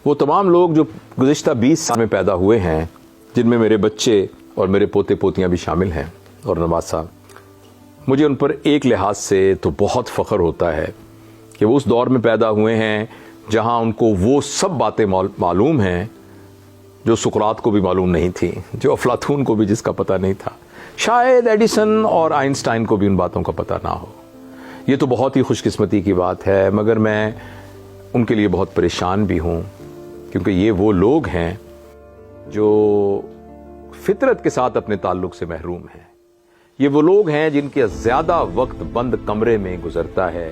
وہ تمام لوگ جو گزشتہ 20 سال میں پیدا ہوئے ہیں، جن میں میرے بچے اور میرے پوتے پوتیاں بھی شامل ہیں اور نواز صاحب، مجھے ان پر ایک لحاظ سے تو بہت فخر ہوتا ہے کہ وہ اس دور میں پیدا ہوئے ہیں جہاں ان کو وہ سب باتیں معلوم ہیں جو سقراط کو بھی معلوم نہیں تھی، جو افلاطون کو بھی جس کا پتہ نہیں تھا، شاید ایڈیسن اور آئنسٹائن کو بھی ان باتوں کا پتہ نہ ہو۔ یہ تو بہت ہی خوش قسمتی کی بات ہے، مگر میں ان کے لیے بہت پریشان بھی ہوں، کیونکہ یہ وہ لوگ ہیں جو فطرت کے ساتھ اپنے تعلق سے محروم ہیں۔ یہ وہ لوگ ہیں جن کے زیادہ وقت بند کمرے میں گزرتا ہے۔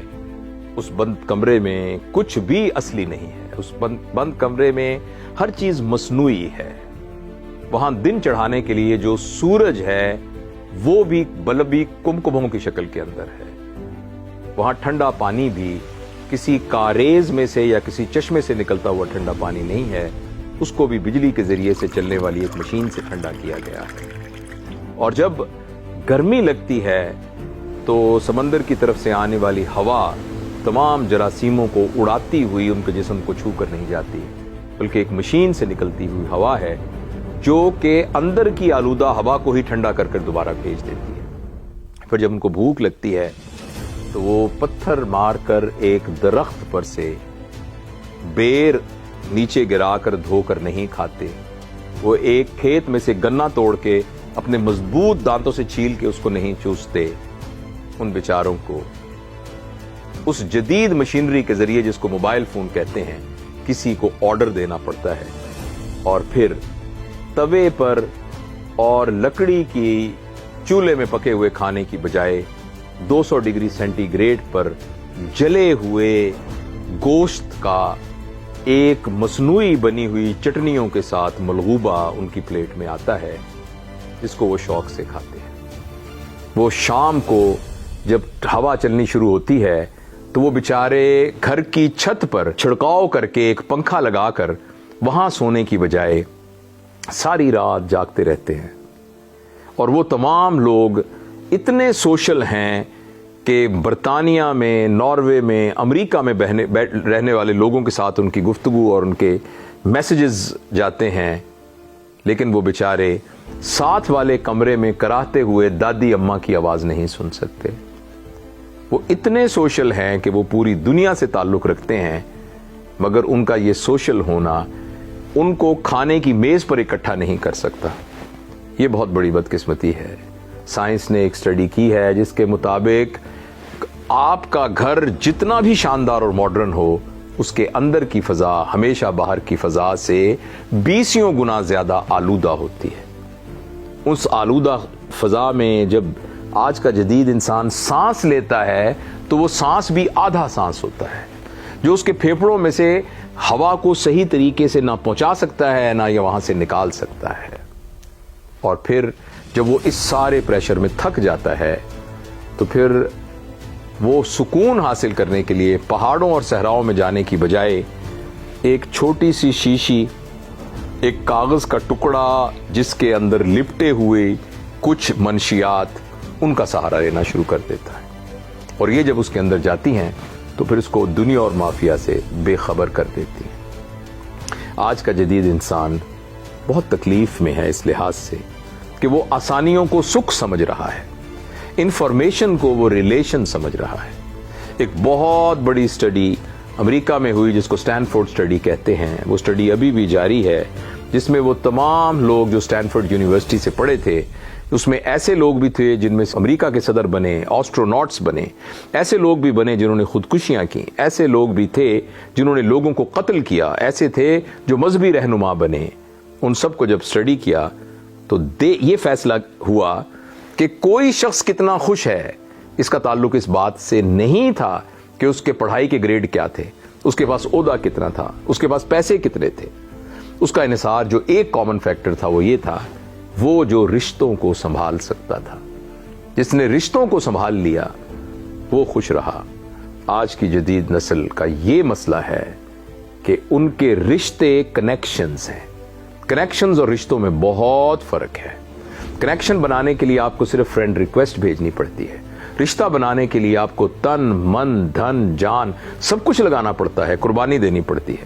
اس بند کمرے میں کچھ بھی اصلی نہیں ہے، اس بند کمرے میں ہر چیز مصنوعی ہے۔ وہاں دن چڑھانے کے لیے جو سورج ہے وہ بھی بلبی کمکموں کی شکل کے اندر ہے۔ وہاں ٹھنڈا پانی بھی کسی کاریز میں سے یا کسی چشمے سے نکلتا ہوا ٹھنڈا پانی نہیں ہے، اس کو بھی بجلی کے ذریعے سے چلنے والی ایک مشین سے ٹھنڈا کیا گیا ہے۔ اور جب گرمی لگتی ہے تو سمندر کی طرف سے آنے والی ہوا تمام جراثیموں کو اڑاتی ہوئی ان کے جسم کو چھو کر نہیں جاتی، بلکہ ایک مشین سے نکلتی ہوئی ہوا ہے جو کہ اندر کی آلودہ ہوا کو ہی ٹھنڈا کر کر دوبارہ بھیج دیتی ہے۔ پھر جب ان کو بھوک لگتی ہے تو وہ پتھر مار کر ایک درخت پر سے بیر نیچے گرا کر دھو کر نہیں کھاتے، وہ ایک کھیت میں سے گنا توڑ کے اپنے مضبوط دانتوں سے چھیل کے اس کو نہیں چوستے۔ ان بیچاروں کو اس جدید مشینری کے ذریعے، جس کو موبائل فون کہتے ہیں، کسی کو آرڈر دینا پڑتا ہے، اور پھر توے پر اور لکڑی کی چولہے میں پکے ہوئے کھانے کی بجائے 200 ڈگری سینٹی گریڈ پر جلے ہوئے گوشت کا ایک مصنوعی بنی ہوئی چٹنیوں کے ساتھ ملغوبہ ان کی پلیٹ میں آتا ہے، جس کو وہ شوق سے کھاتے ہیں۔ وہ شام کو جب ہوا چلنی شروع ہوتی ہے تو وہ بیچارے گھر کی چھت پر چھڑکاؤ کر کے ایک پنکھا لگا کر وہاں سونے کی بجائے ساری رات جاگتے رہتے ہیں۔ اور وہ تمام لوگ اتنے سوشل ہیں کہ برطانیہ میں، ناروے میں، امریکہ میں رہنے والے لوگوں کے ساتھ ان کی گفتگو اور ان کے میسیجز جاتے ہیں، لیکن وہ بیچارے ساتھ والے کمرے میں کراہتے ہوئے دادی اماں کی آواز نہیں سن سکتے۔ وہ اتنے سوشل ہیں کہ وہ پوری دنیا سے تعلق رکھتے ہیں، مگر ان کا یہ سوشل ہونا ان کو کھانے کی میز پر اکٹھا نہیں کر سکتا۔ یہ بہت بڑی بدقسمتی ہے۔ سائنس نے ایک اسٹڈی کی ہے جس کے مطابق آپ کا گھر جتنا بھی شاندار اور ماڈرن ہو، اس کے اندر کی فضا ہمیشہ باہر کی فضا سے 20 گنا زیادہ آلودہ ہوتی ہے۔ اس آلودہ فضا میں جب آج کا جدید انسان سانس لیتا ہے تو وہ سانس بھی آدھا سانس ہوتا ہے، جو اس کے پھیپھڑوں میں سے ہوا کو صحیح طریقے سے نہ پہنچا سکتا ہے نہ یہ وہاں سے نکال سکتا ہے۔ اور پھر جب وہ اس سارے پریشر میں تھک جاتا ہے تو پھر وہ سکون حاصل کرنے کے لیے پہاڑوں اور صحراؤں میں جانے کی بجائے ایک چھوٹی سی شیشی، ایک کاغذ کا ٹکڑا جس کے اندر لپٹے ہوئے کچھ منشیات، ان کا سہارا لینا شروع کر دیتا ہے۔ اور یہ جب اس کے اندر جاتی ہیں تو پھر اس کو دنیا اور مافیا سے بے خبر کر دیتی ہیں۔ آج کا جدید انسان بہت تکلیف میں ہے اس لحاظ سے کہ وہ آسانیوں کو سکھ سمجھ رہا ہے، انفارمیشن کو وہ ریلیشن سمجھ رہا ہے۔ ایک بہت بڑی اسٹڈی امریکہ میں ہوئی جس کو اسٹینفورڈ اسٹڈی کہتے ہیں، وہ اسٹڈی ابھی بھی جاری ہے، جس میں وہ تمام لوگ جو اسٹینفورڈ یونیورسٹی سے پڑھے تھے، اس میں ایسے لوگ بھی تھے جن میں امریکہ کے صدر بنے، آسٹروناٹس بنے، ایسے لوگ بھی بنے جنہوں نے خودکشیاں کی، ایسے لوگ بھی تھے جنہوں نے لوگوں کو قتل کیا، ایسے تھے جو مذہبی رہنما بنے۔ ان سب کو جب اسٹڈی کیا تو یہ فیصلہ ہوا کہ کوئی شخص کتنا خوش ہے اس کا تعلق اس بات سے نہیں تھا کہ اس کے پڑھائی کے گریڈ کیا تھے، اس کے پاس عہدہ کتنا تھا، اس کے پاس پیسے کتنے تھے۔ اس کا انحصار جو ایک کامن فیکٹر تھا وہ یہ تھا، وہ جو رشتوں کو سنبھال سکتا تھا۔ جس نے رشتوں کو سنبھال لیا وہ خوش رہا۔ آج کی جدید نسل کا یہ مسئلہ ہے کہ ان کے رشتے کنیکشنز ہیں۔ کنیکشنز اور رشتوں میں بہت فرق ہے۔ کنیکشن بنانے کے لیے آپ کو صرف فرینڈ ریکویسٹ بھیجنی پڑتی ہے، رشتہ بنانے کے لیے آپ کو تن من دھن جان سب کچھ لگانا پڑتا ہے، قربانی دینی پڑتی ہے۔